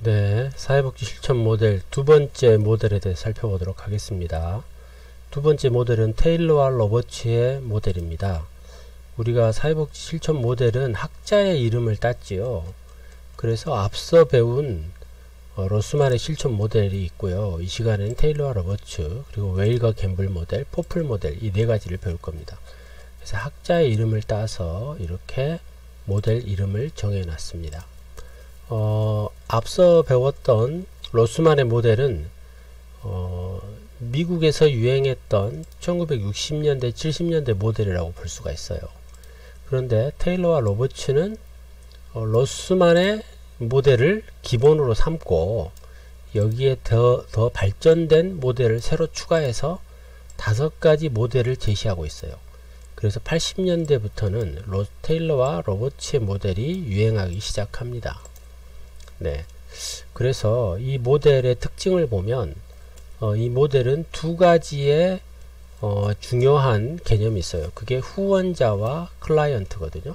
네, 사회복지 실천 모델 두 번째 모델에 대해 살펴보도록 하겠습니다. 두 번째 모델은 테일러와 로버츠의 모델입니다. 우리가 사회복지 실천 모델은 학자의 이름을 땄지요. 그래서 앞서 배운 로스만의 실천 모델이 있고요. 이 시간에는 테일러와 로버츠, 그리고 웨일과 갬블 모델, 포플 모델, 이 네 가지를 배울 겁니다. 그래서 학자의 이름을 따서 이렇게 모델 이름을 정해 놨습니다. 앞서 배웠던 로스만의 모델은 미국에서 유행했던 1960년대 70년대 모델이라고 볼 수가 있어요. 그런데 테일러와 로버츠는 로스만의 모델을 기본으로 삼고 여기에 더 발전된 모델을 새로 추가해서 5가지 모델을 제시하고 있어요. 그래서 80년대부터는 테일러와 로버츠의 모델이 유행하기 시작합니다. 네, 그래서 이 모델의 특징을 보면 이 모델은 두 가지의 중요한 개념이 있어요. 그게 후원자와 클라이언트거든요.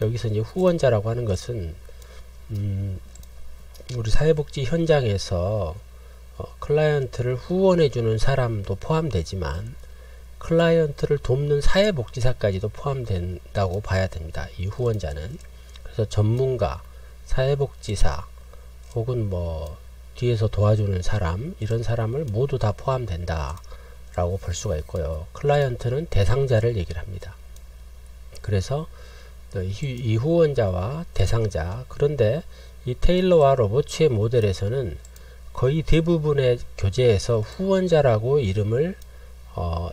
여기서 이제 후원자라고 하는 것은 우리 사회복지 현장에서 클라이언트를 후원해주는 사람도 포함되지만 클라이언트를 돕는 사회복지사까지도 포함된다고 봐야 됩니다. 이 후원자는. 그래서 전문가, 사회복지사 혹은 뭐 뒤에서 도와주는 사람, 이런 사람을 모두 다 포함된다 라고 볼 수가 있고요. 클라이언트는 대상자를 얘기를 합니다. 그래서 이 후원자와 대상자, 그런데 이 테일러와 로버츠의 모델에서는 거의 대부분의 교재에서 후원자라고 이름을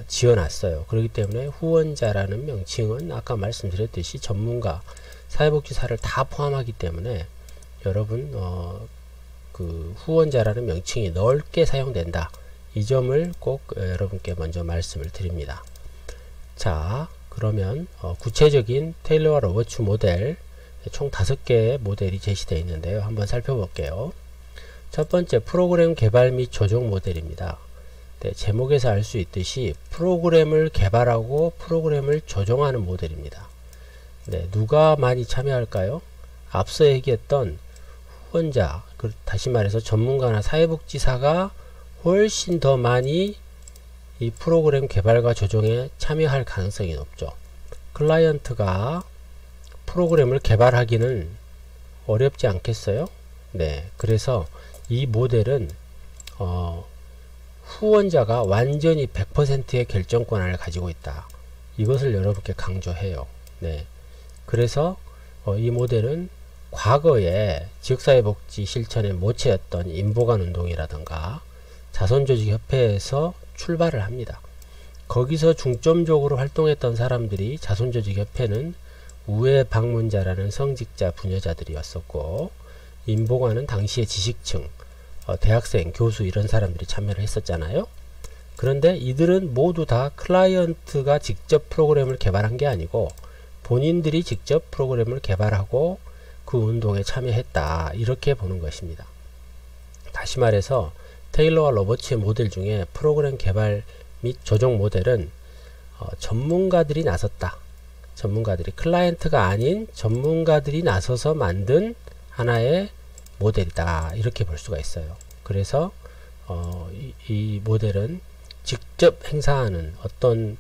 지어놨어요. 그렇기 때문에 후원자라는 명칭은 아까 말씀드렸듯이 전문가, 사회복지사를 다 포함하기 때문에 여러분 그 후원자라는 명칭이 넓게 사용된다. 이 점을 꼭 여러분께 먼저 말씀을 드립니다. 자, 그러면 구체적인 테일러와 로버츠 모델 총 5개의 모델이 제시되어 있는데요. 한번 살펴볼게요. 첫 번째, 프로그램 개발 및 조정 모델입니다. 네, 제목에서 알 수 있듯이 프로그램을 개발하고 프로그램을 조정하는 모델입니다. 네, 누가 많이 참여할까요? 앞서 얘기했던 후원자, 다시 말해서 전문가나 사회복지사가 훨씬 더 많이 이 프로그램 개발과 조정에 참여할 가능성이 높죠. 클라이언트가 프로그램을 개발하기는 어렵지 않겠어요? 네, 그래서 이 모델은 후원자가 완전히 100%의 결정권을 가지고 있다. 이것을 여러분께 강조해요. 네, 그래서 이 모델은 과거에 지역사회복지 실천의 모체였던 인보관 운동이라든가 자선조직협회에서 출발을 합니다. 거기서 중점적으로 활동했던 사람들이 자선조직협회는 우회방문자라는 성직자 부녀자들이었었고, 인보관은 당시의 지식층, 대학생, 교수 이런 사람들이 참여를 했었잖아요. 그런데 이들은 모두 다 클라이언트가 직접 프로그램을 개발한 게 아니고 본인들이 직접 프로그램을 개발하고 그 운동에 참여했다, 이렇게 보는 것입니다. 다시 말해서 테일러와 로버츠의 모델 중에 프로그램 개발 및 조정 모델은 전문가들이 나섰다. 전문가들이, 클라이언트가 아닌 전문가들이 나서서 만든 하나의 모델이다, 이렇게 볼 수가 있어요. 그래서 이 모델은 직접 행사하는 어떤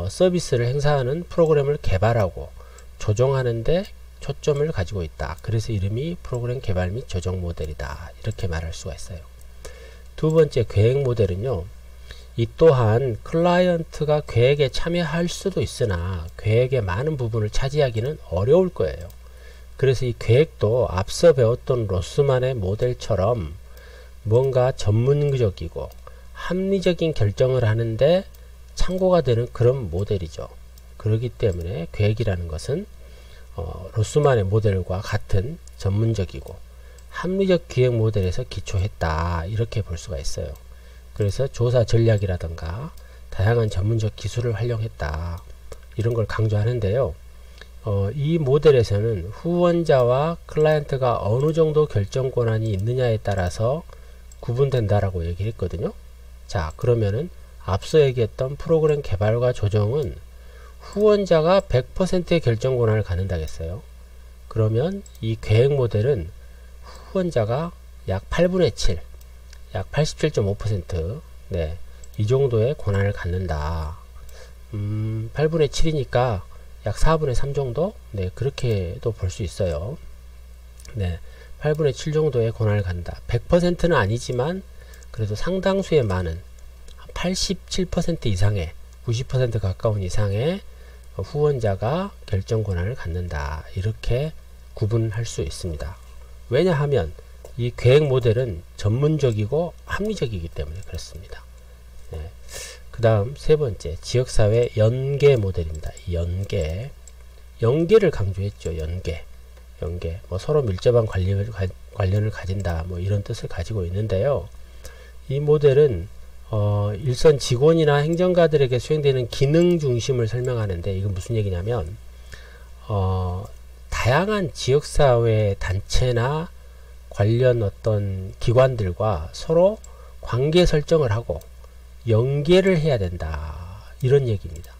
서비스를 행사하는 프로그램을 개발하고 조정하는데 초점을 가지고 있다. 그래서 이름이 프로그램 개발 및 조정 모델이다, 이렇게 말할 수가 있어요. 두 번째, 계획 모델은요, 이 또한 클라이언트가 계획에 참여할 수도 있으나 계획의 많은 부분을 차지하기는 어려울 거예요. 그래서 이 계획도 앞서 배웠던 로스만의 모델처럼 뭔가 전문적이고 합리적인 결정을 하는데 참고가 되는 그런 모델이죠. 그렇기 때문에 계획이라는 것은 로스만의 모델과 같은 전문적이고 합리적 기획 모델에서 기초했다, 이렇게 볼 수가 있어요. 그래서 조사 전략이라든가 다양한 전문적 기술을 활용했다, 이런 걸 강조하는데요. 이 모델에서는 후원자와 클라이언트가 어느 정도 결정 권한이 있느냐에 따라서 구분된다라고 얘기를 했거든요. 자, 그러면은 앞서 얘기했던 프로그램 개발과 조정은 후원자가 100%의 결정 권한을 갖는다겠어요. 그러면 이 계획 모델은 후원자가 약 8분의 7, 약 87.5%, 네, 이 정도의 권한을 갖는다. 8분의 7이니까 약 4분의 3 정도? 네, 그렇게도 볼 수 있어요. 네, 8분의 7 정도의 권한을 갖는다. 100%는 아니지만 그래도 상당수의 많은 87% 이상의 90% 가까운 이상의 후원자가 결정 권한을 갖는다. 이렇게 구분할 수 있습니다. 왜냐하면 이 계획 모델은 전문적이고 합리적이기 때문에 그렇습니다. 네. 그 다음 세 번째, 지역사회 연계 모델입니다. 연계를 강조했죠. 연계. 뭐 서로 밀접한 관련을 가진다. 뭐 이런 뜻을 가지고 있는데요. 이 모델은 일선 직원이나 행정가들에게 수행되는 기능 중심을 설명하는데, 이건 무슨 얘기냐면 다양한 지역사회 단체나 관련 어떤 기관들과 서로 관계 설정을 하고 연계를 해야 된다. 이런 얘기입니다.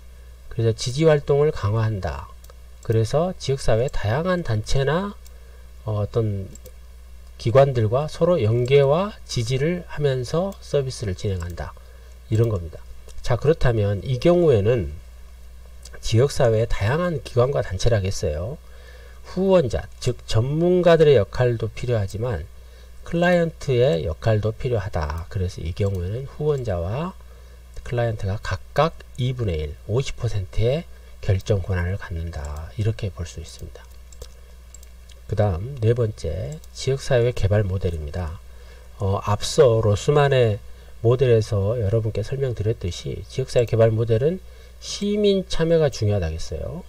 그래서 지지활동을 강화한다. 그래서 지역사회 다양한 단체나 어떤 기관들과 서로 연계와 지지를 하면서 서비스를 진행한다. 이런 겁니다. 자, 그렇다면 이 경우에는 지역사회의 다양한 기관과 단체라겠어요. 후원자, 즉 전문가들의 역할도 필요하지만 클라이언트의 역할도 필요하다. 그래서 이 경우에는 후원자와 클라이언트가 각각 2분의 1, 50%의 결정 권한을 갖는다. 이렇게 볼 수 있습니다. 그 다음 네 번째, 지역사회 개발 모델입니다. 앞서 로스만의 모델에서 여러분께 설명드렸듯이 지역사회 개발 모델은 시민 참여가 중요하다겠어요.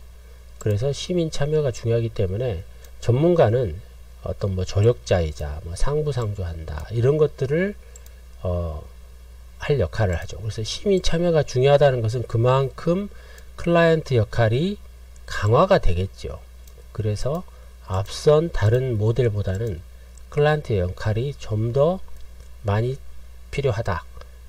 그래서 시민 참여가 중요하기 때문에 전문가는 어떤 뭐 조력자이자 뭐 상부상조한다. 이런 것들을 할 역할을 하죠. 그래서 시민 참여가 중요하다는 것은 그만큼 클라이언트 역할이 강화가 되겠죠. 그래서 앞선 다른 모델보다는 클라이언트의 역할이 좀 더 많이 필요하다.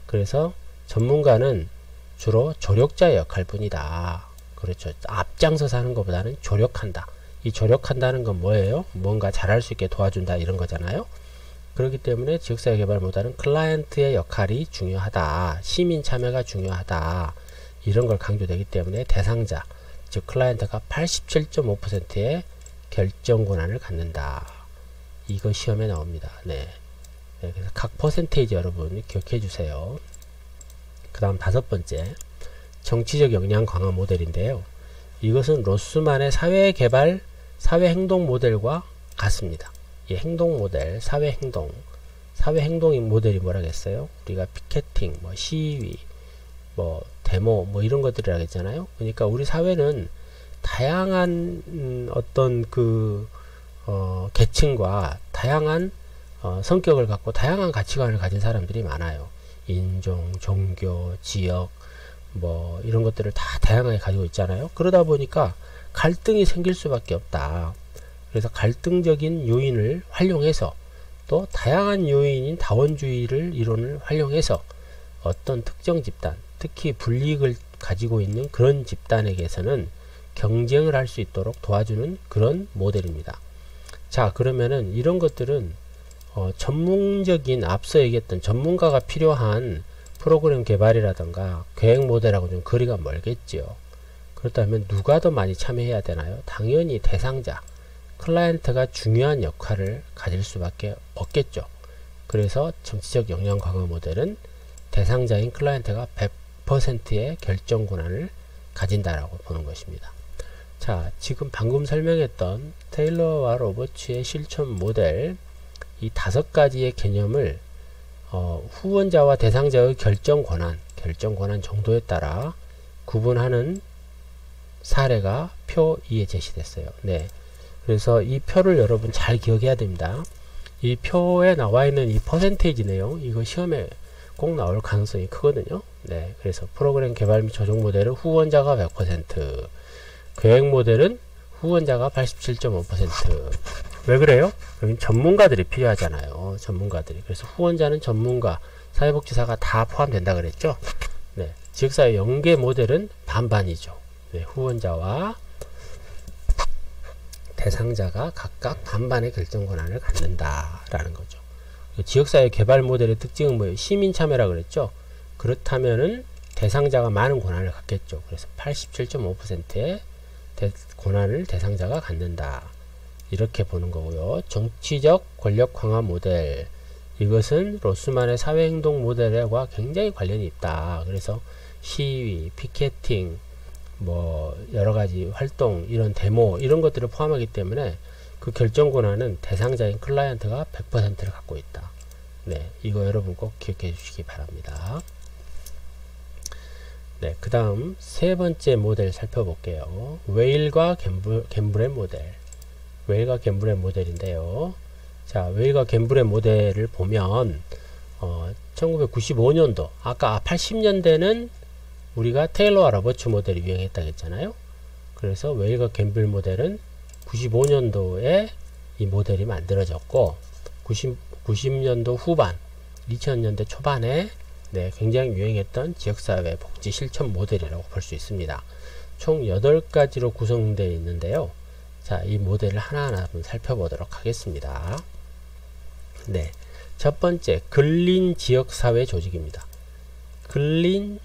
그래서 전문가는 주로 조력자의 역할 뿐이다. 그렇죠. 앞장서서 하는 것보다는 조력한다. 이 조력한다는 건 뭐예요? 뭔가 잘할 수 있게 도와준다. 이런 거잖아요. 그렇기 때문에 지역사회 개발보다는 클라이언트의 역할이 중요하다. 시민 참여가 중요하다. 이런 걸 강조되기 때문에 대상자, 즉 클라이언트가 87.5%의 결정 권한을 갖는다. 이거 시험에 나옵니다. 네. 그래서 각 퍼센테이지 여러분 기억해 주세요. 그 다음 다섯 번째, 정치적 역량 강화 모델인데요. 이것은 로스만의 사회개발, 사회행동 모델과 같습니다. 이 행동 모델, 사회행동 모델이 뭐라겠어요? 우리가 피켓팅, 뭐 시위, 뭐 데모, 뭐 이런 것들이라 했잖아요. 그러니까 우리 사회는 다양한 어떤 그 계층과 다양한 성격을 갖고 다양한 가치관을 가진 사람들이 많아요. 인종, 종교, 지역, 뭐 이런 것들을 다 다양하게 가지고 있잖아요. 그러다 보니까 갈등이 생길 수밖에 없다. 그래서 갈등적인 요인을 활용해서 또 다양한 요인인 다원주의를 이론을 활용해서 어떤 특정 집단, 특히 불이익을 가지고 있는 그런 집단에게서는 경쟁을 할 수 있도록 도와주는 그런 모델입니다. 자, 그러면은 이런 것들은 전문적인, 앞서 얘기했던 전문가가 필요한 프로그램 개발이라던가 계획 모델하고 좀 거리가 멀겠죠. 그렇다면 누가 더 많이 참여해야 되나요? 당연히 대상자, 클라이언트가 중요한 역할을 가질 수밖에 없겠죠. 그래서 정치적 역량 강화 모델은 대상자인 클라이언트가 100%의 결정 권한을 가진다라고 보는 것입니다. 자, 지금 방금 설명했던 테일러와 로버츠의 실천 모델, 이 5가지의 개념을 후원자와 대상자의 결정 권한 정도에 따라 구분하는 사례가 표 2에 제시됐어요. 네. 그래서 이 표를 여러분 잘 기억해야 됩니다. 이 표에 나와 있는 이 퍼센테이지 내용, 이거 시험에 꼭 나올 가능성이 크거든요. 네. 그래서 프로그램 개발 및 조정 모델은 후원자가 100%, 계획 모델은 후원자가 87.5%. 왜 그래요? 여기 전문가들이 필요하잖아요. 전문가들이. 그래서 후원자는 전문가, 사회복지사가 다 포함된다 그랬죠. 네. 지역사회 연계 모델은 반반이죠. 네. 후원자와 대상자가 각각 반반의 결정 권한을 갖는다라는 거죠. 지역사회 개발 모델의 특징은 뭐예요? 시민 참여라 그랬죠. 그렇다면은 대상자가 많은 권한을 갖겠죠. 그래서 87.5%의 권한을 대상자가 갖는다. 이렇게 보는 거고요. 정치적 권력 강화 모델. 이것은 로스만의 사회행동 모델과 굉장히 관련이 있다. 그래서 시위, 피켓팅, 뭐 여러가지 활동, 이런 데모, 이런 것들을 포함하기 때문에 그 결정 권한은 대상자인 클라이언트가 100%를 갖고 있다. 네, 이거 여러분 꼭 기억해 주시기 바랍니다. 네, 그 다음 세 번째 모델 살펴볼게요. 웨일과 갬블의 모델. 웨일과 갬블의 모델인데요. 자, 웨일과 갬블의 모델을 보면 1995년도, 아까 80년대는 우리가 테일러와 러버츠 모델이 유행했다고 했잖아요. 그래서 웨일과 갬블 모델은 95년도에 이 모델이 만들어졌고 90년도 후반, 2000년대 초반에 네, 굉장히 유행했던 지역사회 복지 실천 모델이라고 볼 수 있습니다. 총 8가지로 구성되어 있는데요. 자, 이 모델을 하나하나 한번 살펴보도록 하겠습니다. 네, 첫 번째, 근린 지역사회 조직입니다. 근린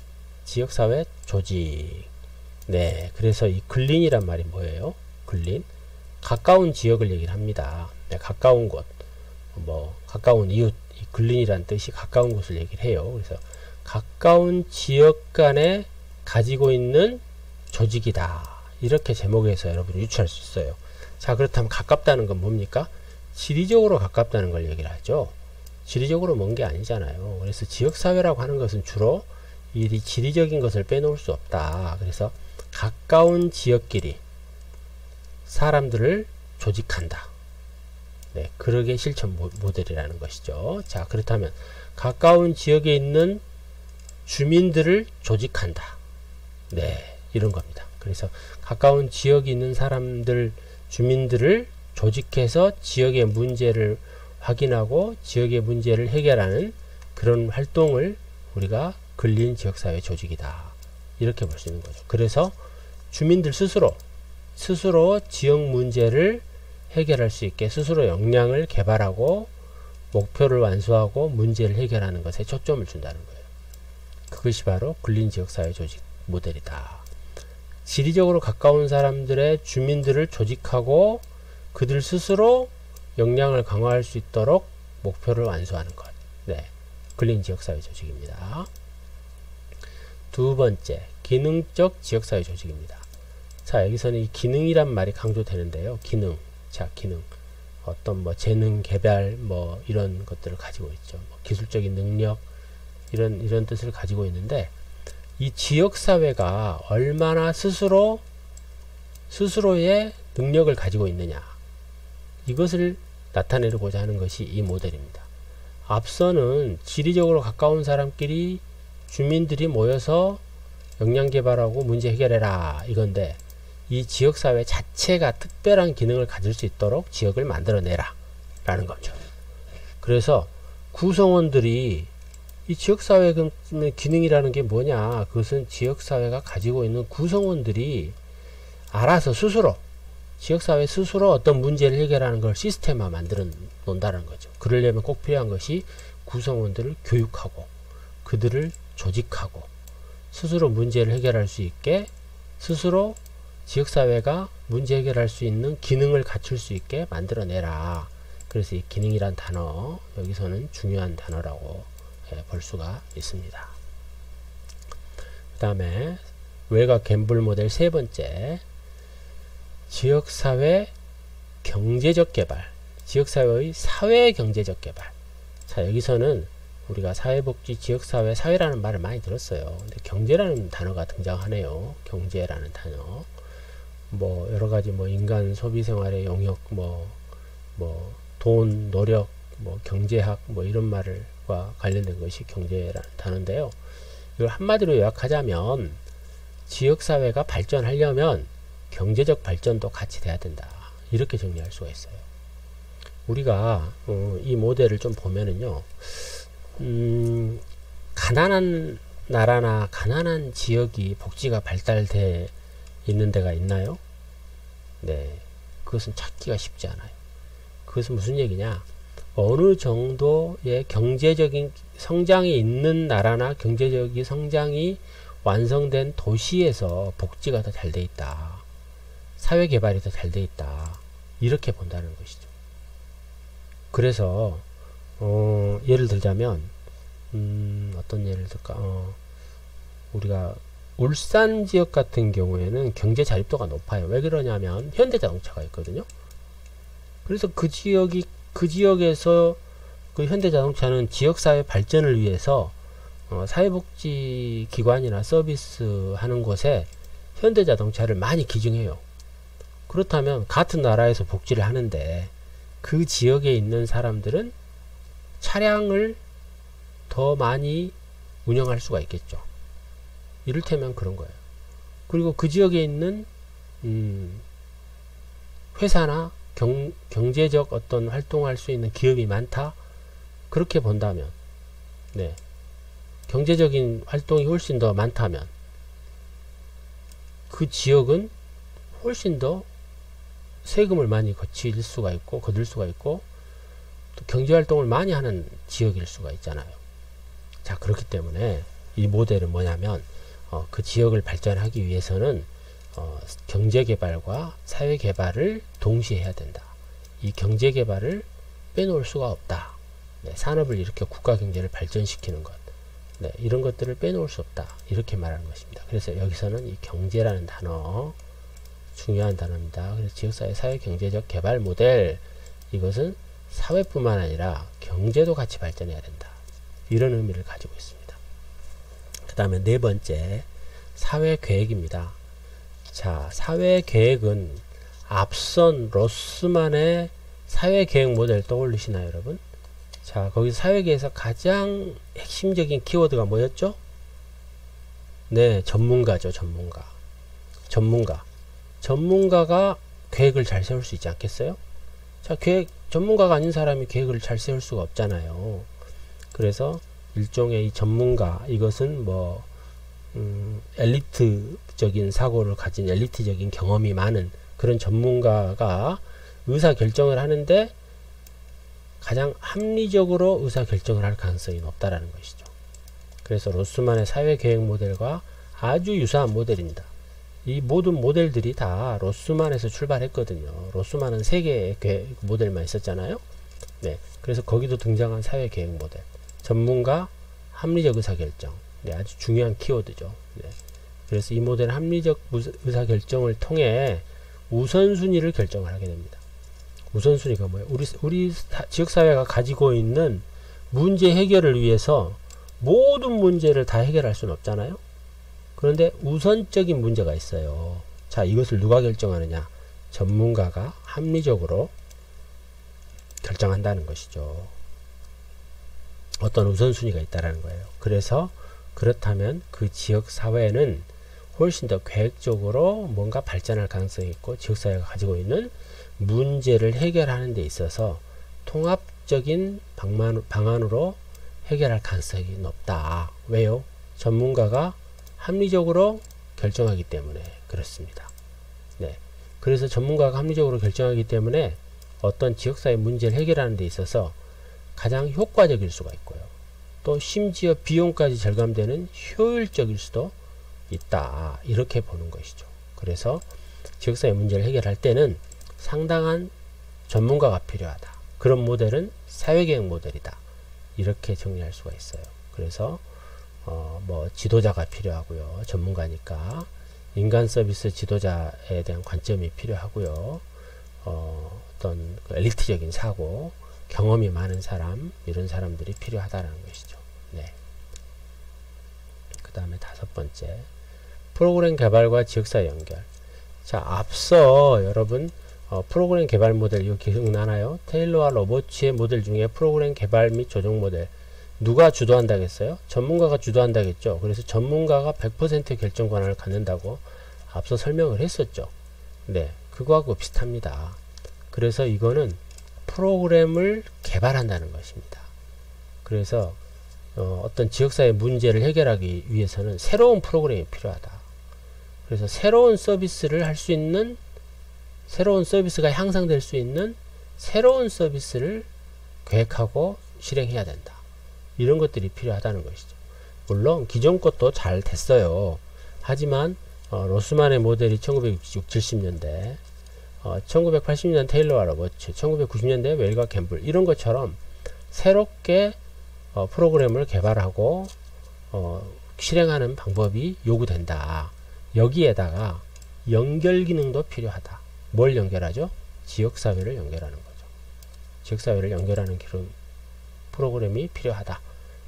지역사회 조직. 네, 그래서 이 근린이란 말이 뭐예요? 근린, 가까운 지역을 얘기를 합니다. 네, 가까운 곳, 뭐 가까운 이웃, 이 근린이란 뜻이 가까운 곳을 얘기를 해요. 그래서 가까운 지역 간에 가지고 있는 조직이다. 이렇게 제목에서 여러분이 유추할 수 있어요. 자, 그렇다면 가깝다는 건 뭡니까? 지리적으로 가깝다는 걸 얘기를 하죠. 지리적으로 먼 게 아니잖아요. 그래서 지역사회라고 하는 것은 주로 이 지리적인 것을 빼놓을 수 없다. 그래서 가까운 지역끼리 사람들을 조직한다. 네, 그러게 실천 모델이라는 것이죠. 자, 그렇다면 가까운 지역에 있는 주민들을 조직한다. 네, 이런 겁니다. 그래서 가까운 지역에 있는 사람들, 주민들을 조직해서 지역의 문제를 확인하고 지역의 문제를 해결하는 그런 활동을 우리가 근린 지역사회 조직이다. 이렇게 볼 수 있는 거죠. 그래서 주민들 스스로 지역 문제를 해결할 수 있게 스스로 역량을 개발하고 목표를 완수하고 문제를 해결하는 것에 초점을 준다는 거예요. 그것이 바로 근린 지역사회 조직 모델이다. 지리적으로 가까운 사람들의 주민들을 조직하고 그들 스스로 역량을 강화할 수 있도록 목표를 완수하는 것. 네, 근린 지역사회 조직입니다. 두 번째, 기능적 지역사회 조직입니다. 자, 여기서는 이 기능이란 말이 강조되는데요. 기능. 자, 기능. 어떤 뭐 재능 개발 뭐 이런 것들을 가지고 있죠. 뭐 기술적인 능력 이런 뜻을 가지고 있는데 이 지역사회가 얼마나 스스로의 능력을 가지고 있느냐, 이것을 나타내고자 하는 것이 이 모델입니다. 앞서는 지리적으로 가까운 사람끼리 주민들이 모여서 역량 개발하고 문제 해결해라 이건데, 이 지역사회 자체가 특별한 기능을 가질 수 있도록 지역을 만들어내라 라는 거죠. 그래서 구성원들이 이 지역사회 기능이라는 게 뭐냐, 그것은 지역사회가 가지고 있는 구성원들이 알아서 스스로, 지역사회 스스로 어떤 문제를 해결하는 걸 시스템화 만들어 놓는다는 거죠. 그러려면 꼭 필요한 것이 구성원들을 교육하고 그들을 조직하고 스스로 문제를 해결할 수 있게, 스스로 지역사회가 문제 해결할 수 있는 기능을 갖출 수 있게 만들어내라. 그래서 이 기능이란 단어, 여기서는 중요한 단어라고 볼 수가 있습니다. 그 다음에 웨일과 갬블 모델 세 번째, 지역사회 경제적 개발, 지역사회의 사회경제적 개발. 자, 여기서는 우리가 사회복지, 지역사회, 사회라는 말을 많이 들었어요. 근데 경제라는 단어가 등장하네요. 경제라는 단어. 뭐 여러가지 뭐 인간 소비생활의 영역, 뭐 돈, 노력, 뭐 경제학, 뭐 이런 말과 관련된 것이 경제라는 단어인데요. 이걸 한마디로 요약하자면 지역사회가 발전하려면 경제적 발전도 같이 돼야 된다. 이렇게 정리할 수가 있어요. 우리가 이 모델을 좀 보면은요, 가난한 나라나 가난한 지역이 복지가 발달돼 있는 데가 있나요? 네, 그것은 찾기가 쉽지 않아요. 그것은 무슨 얘기냐, 어느 정도의 경제적인 성장이 있는 나라나 경제적인 성장이 완성된 도시에서 복지가 더 잘 돼 있다. 사회 개발이 더 잘 돼 있다. 이렇게 본다는 것이죠. 그래서 예를 들자면 어떤 예를 들까? 우리가 울산 지역 같은 경우에는 경제 자립도가 높아요. 왜 그러냐면 현대자동차가 있거든요. 그래서 그 지역에서 그 현대자동차는 지역사회 발전을 위해서 사회복지 기관이나 서비스 하는 곳에 현대자동차를 많이 기증해요. 그렇다면 같은 나라에서 복지를 하는데 그 지역에 있는 사람들은 차량을 더 많이 운영할 수가 있겠죠. 이를테면 그런 거예요. 그리고 그 지역에 있는 회사나 경제적 어떤 활동할 수 있는 기업이 많다. 그렇게 본다면, 네, 경제적인 활동이 훨씬 더 많다면 그 지역은 훨씬 더 세금을 많이 거칠 수가 있고 거둘 수가 있고 또 경제활동을 많이 하는 지역일 수가 있잖아요. 자, 그렇기 때문에 이 모델은 뭐냐면 그 지역을 발전하기 위해서는 경제개발과 사회개발을 동시에 해야 된다. 이 경제개발을 빼놓을 수가 없다. 네, 산업을 이렇게 국가경제를 발전시키는 것, 네, 이런 것들을 빼놓을 수 없다. 이렇게 말하는 것입니다. 그래서 여기서는 이 경제라는 단어, 중요한 단어입니다. 그래서 지역사회 사회경제적 개발 모델, 이것은 사회뿐만 아니라 경제도 같이 발전해야 된다. 이런 의미를 가지고 있습니다. 그 다음에 네 번째, 사회계획입니다. 자, 사회계획은 앞선 로스만의 사회계획 모델 떠올리시나요, 여러분? 자, 거기서 사회계획에서 가장 핵심적인 키워드가 뭐였죠? 네, 전문가죠, 전문가. 전문가가 계획을 잘 세울 수 있지 않겠어요? 자, 전문가가 아닌 사람이 계획을 잘 세울 수가 없잖아요. 그래서 일종의 이 전문가, 이것은 뭐 엘리트적인 사고를 가진 엘리트적인 경험이 많은 그런 전문가가 의사결정을 하는데 가장 합리적으로 의사결정을 할 가능성이 높다라는 것이죠. 그래서 로스만의 사회계획 모델과 아주 유사한 모델입니다. 이 모든 모델들이 다 로스만에서 출발했거든요. 로스만은 3개의 모델만 있었잖아요. 네, 그래서 거기도 등장한 사회계획 모델. 전문가, 합리적 의사결정. 네, 아주 중요한 키워드죠. 네. 그래서 이 모델은 합리적 의사결정을 통해 우선순위를 결정을 하게 됩니다. 우선순위가 뭐예요? 우리 지역사회가 가지고 있는 문제 해결을 위해서 모든 문제를 다 해결할 수는 없잖아요. 그런데 우선적인 문제가 있어요. 자, 이것을 누가 결정하느냐? 전문가가 합리적으로 결정한다는 것이죠. 어떤 우선순위가 있다라는 거예요. 그래서 그렇다면 그 지역 사회는 훨씬 더 계획적으로 뭔가 발전할 가능성이 있고 지역사회가 가지고 있는 문제를 해결하는 데 있어서 통합적인 방안으로 해결할 가능성이 높다. 왜요? 전문가가 합리적으로 결정하기 때문에 그렇습니다. 네. 그래서 전문가가 합리적으로 결정하기 때문에 어떤 지역사회 문제를 해결하는 데 있어서 가장 효과적일 수가 있고요. 또 심지어 비용까지 절감되는 효율적일 수도 있다. 이렇게 보는 것이죠. 그래서 지역사회 문제를 해결할 때는 상당한 전문가가 필요하다. 그런 모델은 사회계획 모델이다. 이렇게 정리할 수가 있어요. 그래서 뭐 지도자가 필요하고요. 전문가니까 인간 서비스 지도자에 대한 관점이 필요하고요. 어떤 그 엘리트적인 사고, 경험이 많은 사람, 이런 사람들이 필요하다는 것이죠. 네. 그 다음에 5번째, 프로그램 개발과 지역사회 연결. 자, 앞서 여러분 프로그램 개발 모델 이거 기억나나요? 테일러와 로버츠의 모델 중에 프로그램 개발 및 조정 모델 누가 주도한다겠어요? 전문가가 주도한다겠죠. 그래서 전문가가 100%의 결정 권한을 갖는다고 앞서 설명을 했었죠. 네, 그거하고 비슷합니다. 그래서 이거는 프로그램을 개발한다는 것입니다. 그래서 어떤 지역사회 문제를 해결하기 위해서는 새로운 프로그램이 필요하다. 그래서 새로운 서비스를 할 수 있는, 새로운 서비스가 향상될 수 있는 새로운 서비스를 계획하고 실행해야 된다. 이런 것들이 필요하다는 것이죠. 물론 기존 것도 잘 됐어요. 하지만 로스만의 모델이 1960, 70년대 1980년 테일러 로버츠, 1990년대 웰과 캠블 이런 것처럼 새롭게 프로그램을 개발하고 실행하는 방법이 요구된다. 여기에다가 연결 기능도 필요하다. 뭘 연결하죠? 지역사회를 연결하는 거죠. 지역사회를 연결하는 프로그램이 필요하다.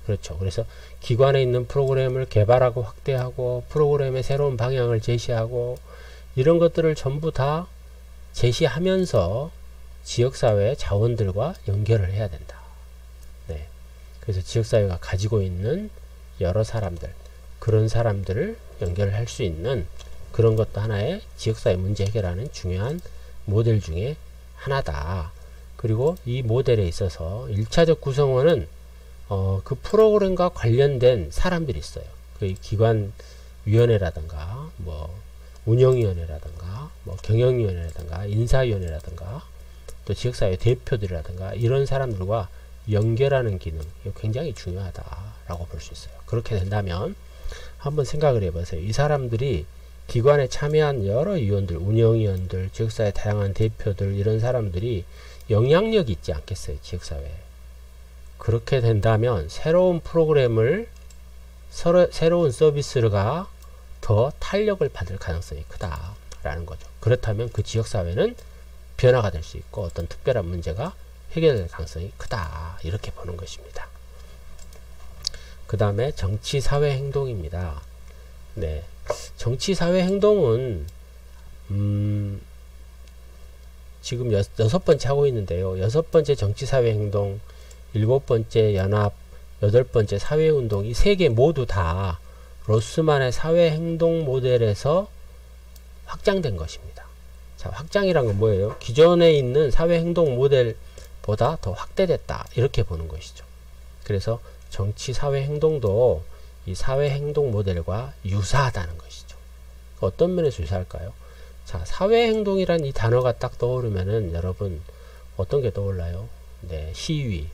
그렇죠. 그래서 기관에 있는 프로그램을 개발하고 확대하고 프로그램의 새로운 방향을 제시하고 이런 것들을 전부 다 제시하면서 지역사회 자원들과 연결을 해야 된다. 네. 그래서 지역사회가 가지고 있는 여러 사람들, 그런 사람들을 연결할 수 있는 그런 것도 하나의 지역사회 문제 해결하는 중요한 모델 중에 하나다. 그리고 이 모델에 있어서 1차적 구성원은 그 프로그램과 관련된 사람들이 있어요. 그 기관위원회라든가 뭐 운영위원회라든가 뭐 경영위원회라든가 인사위원회라든가 또 지역사회 대표들이라든가 이런 사람들과 연결하는 기능, 이거 굉장히 중요하다라고 볼 수 있어요. 그렇게 된다면 한번 생각을 해보세요. 이 사람들이 기관에 참여한 여러 위원들, 운영위원들, 지역사회 다양한 대표들 이런 사람들이 영향력이 있지 않겠어요, 지역사회에. 그렇게 된다면 새로운 프로그램을 새로운 서비스가 더 탄력을 받을 가능성이 크다라는 거죠. 그렇다면 그 지역사회는 변화가 될 수 있고 어떤 특별한 문제가 해결될 가능성이 크다, 이렇게 보는 것입니다. 그 다음에 정치사회행동입니다. 네, 정치사회행동은 지금 6번째 하고 있는데요. 6번째 정치사회행동, 7번째 연합, 8번째 사회운동, 이 3개 모두 다 로스만의 사회행동 모델에서 확장된 것입니다. 자, 확장이란 건 뭐예요? 기존에 있는 사회행동 모델보다 더 확대됐다, 이렇게 보는 것이죠. 그래서 정치사회행동도 이 사회행동 모델과 유사하다는 것이죠. 어떤 면에서 유사할까요? 자, 사회행동이란 이 단어가 딱 떠오르면은 여러분 어떤 게 떠올라요? 네, 시위,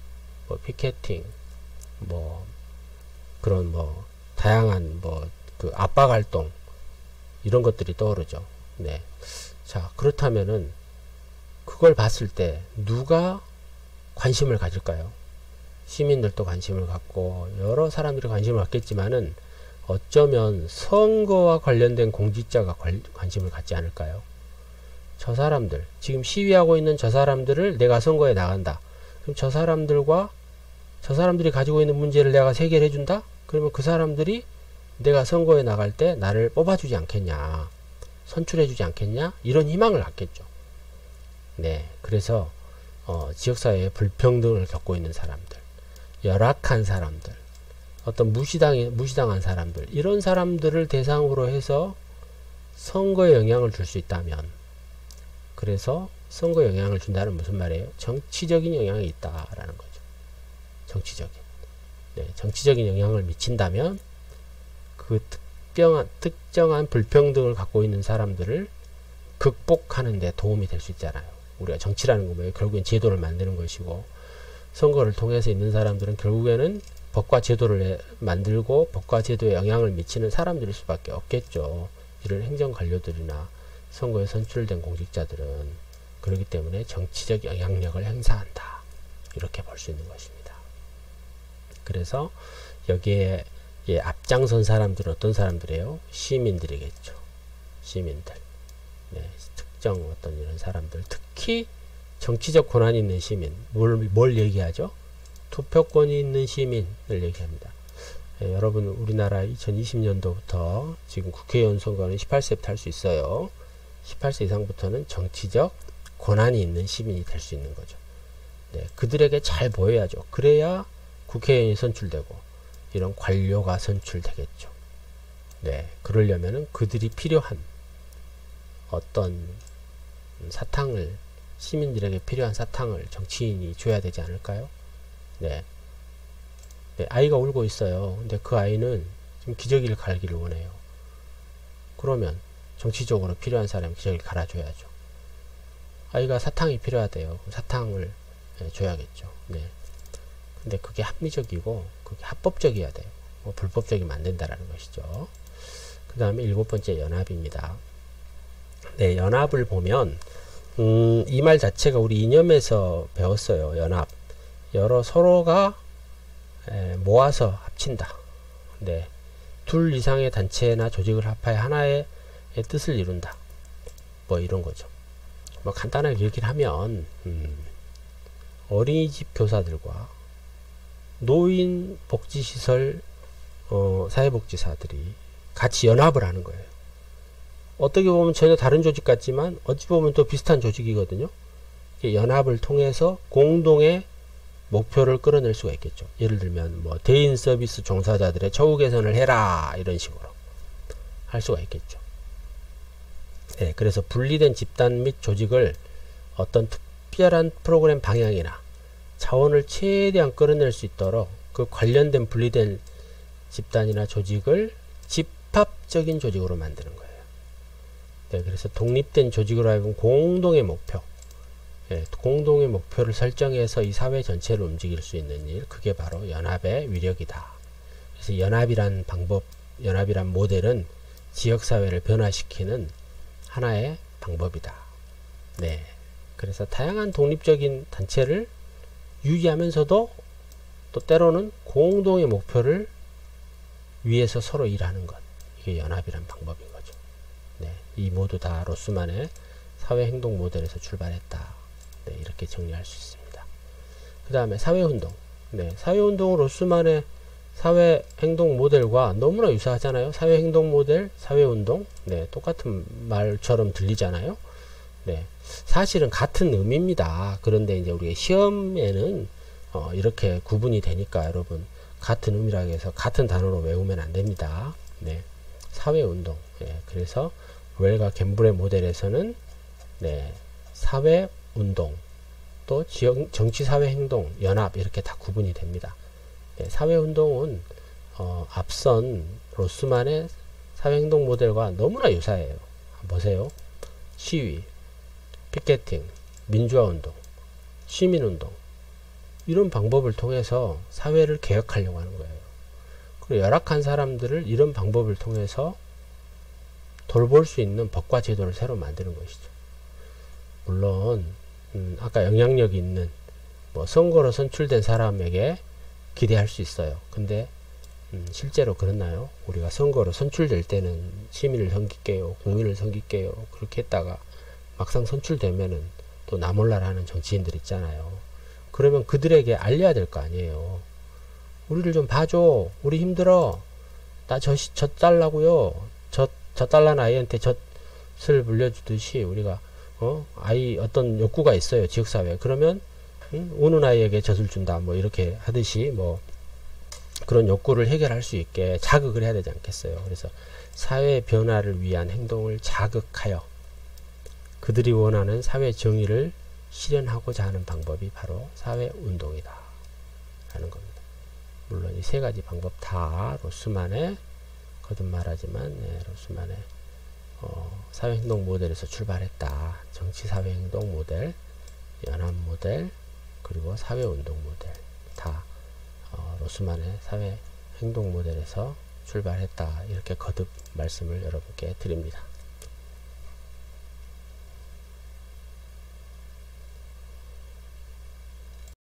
뭐 피켓팅, 뭐 그런 뭐 다양한 뭐 그 압박 활동 이런 것들이 떠오르죠. 네. 자, 그렇다면은 그걸 봤을 때 누가 관심을 가질까요? 시민들도 관심을 갖고 여러 사람들이 관심을 갖겠지만은 어쩌면 선거와 관련된 공직자가 관심을 갖지 않을까요? 저 사람들, 지금 시위하고 있는 저 사람들을 내가 선거에 나간다. 그럼 저 사람들이 가지고 있는 문제를 내가 해결해 준다? 그러면 그 사람들이 내가 선거에 나갈 때 나를 뽑아주지 않겠냐, 선출해 주지 않겠냐, 이런 희망을 갖겠죠. 네, 그래서 지역사회의 불평등을 겪고 있는 사람들, 열악한 사람들, 어떤 무시당한 사람들, 이런 사람들을 대상으로 해서 선거에 영향을 줄 수 있다면, 그래서 선거에 영향을 준다는 무슨 말이에요? 정치적인 영향이 있다라는 거죠. 정치적인 영향을 미친다면 그 특정한 불평등을 갖고 있는 사람들을 극복하는 데 도움이 될 수 있잖아요. 우리가 정치라는 건 뭐예요? 결국엔 제도를 만드는 것이고, 선거를 통해서 있는 사람들은 결국에는 법과 제도를 만들고 법과 제도에 영향을 미치는 사람들일 수밖에 없겠죠. 이런 행정관료들이나 선거에 선출된 공직자들은. 그렇기 때문에 정치적 영향력을 행사한다, 이렇게 볼 수 있는 것입니다. 그래서 여기에 앞장선 사람들은 어떤 사람들이에요? 시민들이겠죠. 시민들. 네, 특정 어떤 이런 사람들, 특히 정치적 권한이 있는 시민, 뭘 얘기하죠? 투표권이 있는 시민을 얘기합니다. 여러분, 우리나라 2020년도부터 지금 국회의원 선거는 18세부터 할 수 있어요. 18세 이상부터는 정치적 권한이 있는 시민이 될 수 있는 거죠. 네, 그들에게 잘 보여야죠. 그래야 국회의원이 선출되고 이런 관료가 선출되겠죠. 네, 그러려면은 그들이 필요한 어떤 사탕을, 시민들에게 필요한 사탕을 정치인이 줘야 되지 않을까요? 네. 네, 아이가 울고 있어요. 근데 그 아이는 좀 기저귀를 갈기를 원해요. 그러면 정치적으로 필요한 사람이 기저귀를 갈아줘야죠. 아이가 사탕이 필요하대요. 사탕을 줘야겠죠. 네. 근데 그게 합리적이고 그게 합법적이어야 돼요. 뭐 불법적이면 안 된다라는 것이죠. 그 다음에 7번째 연합입니다. 네, 연합을 보면 이 말 자체가 우리 이념에서 배웠어요. 연합. 여러 서로가 모아서 합친다. 네. 둘 이상의 단체나 조직을 합하여 하나의 뜻을 이룬다. 뭐 이런 거죠. 뭐 간단하게 얘기를 하면 어린이집 교사들과 노인 복지시설 사회복지사들이 같이 연합을 하는 거예요. 어떻게 보면 전혀 다른 조직 같지만 어찌 보면 또 비슷한 조직이거든요. 연합을 통해서 공동의 목표를 끌어낼 수가 있겠죠. 예를 들면 뭐 대인 서비스 종사자들의 처우 개선을 해라 이런 식으로 할 수가 있겠죠. 네, 그래서 분리된 집단 및 조직을 어떤 특별한 프로그램 방향이나 차원을 최대한 끌어낼 수 있도록 그 관련된 분리된 집단이나 조직을 집합적인 조직으로 만드는 거예요. 네, 그래서 독립된 조직으로 하여금 공동의 목표, 공동의 목표를 설정해서 이 사회 전체를 움직일 수 있는 일, 그게 바로 연합의 위력이다. 그래서 연합이란 방법, 연합이란 모델은 지역사회를 변화시키는 하나의 방법이다. 네. 그래서 다양한 독립적인 단체를 유지하면서도 또 때로는 공동의 목표를 위해서 서로 일하는 것. 이게 연합이란 방법인 거죠. 네. 이 모두 다 로스만의 사회행동 모델에서 출발했다. 네, 이렇게 정리할 수 있습니다. 그 다음에 사회운동. 네, 사회운동은 로스만의 사회행동 모델과 너무나 유사하잖아요. 사회행동 모델, 사회운동. 네, 똑같은 말처럼 들리잖아요. 네, 사실은 같은 의미입니다. 그런데 이제 우리가 시험에는 이렇게 구분이 되니까 여러분 같은 의미라고 해서 같은 단어로 외우면 안 됩니다. 네, 사회운동. 네, 그래서 웰과 갬블의 모델에서는 네, 사회운동 또 정치사회행동, 연합 이렇게 다 구분이 됩니다. 네, 사회운동은 앞선 로스만의 사회행동 모델과 너무나 유사해요. 보세요. 시위, 피켓팅, 민주화운동, 시민운동 이런 방법을 통해서 사회를 개혁하려고 하는 거예요. 그리고 열악한 사람들을 이런 방법을 통해서 돌볼 수 있는 법과 제도를 새로 만드는 것이죠. 물론 아까 영향력이 있는 뭐 선거로 선출된 사람에게 기대할 수 있어요. 근데 실제로 그렇나요? 우리가 선거로 선출될 때는 시민을 섬길게요, 국민을 섬길게요 그렇게 했다가 막상 선출되면은 또 나 몰라라 하는 정치인들 있잖아요. 그러면 그들에게 알려야 될 거 아니에요. 우리를 좀 봐줘. 우리 힘들어. 나 젖 달라고요. 젖 달라는 아이한테 젖을 물려주듯이 우리가 아이 어떤 욕구가 있어요. 지역사회에. 그러면 우는 아이에게 젖을 준다. 뭐 이렇게 하듯이 뭐 그런 욕구를 해결할 수 있게 자극을 해야 되지 않겠어요. 그래서 사회 변화를 위한 행동을 자극하여 그들이 원하는 사회 정의를 실현하고자 하는 방법이 바로 사회운동이다 라는 겁니다. 물론 이 세 가지 방법 다 로스만의 거듭 말하지만 로스만의 사회행동 모델에서 출발했다. 정치사회행동 모델, 연합 모델, 그리고 사회운동 모델 다 로스만의 사회행동 모델에서 출발했다. 이렇게 거듭 말씀을 여러분께 드립니다.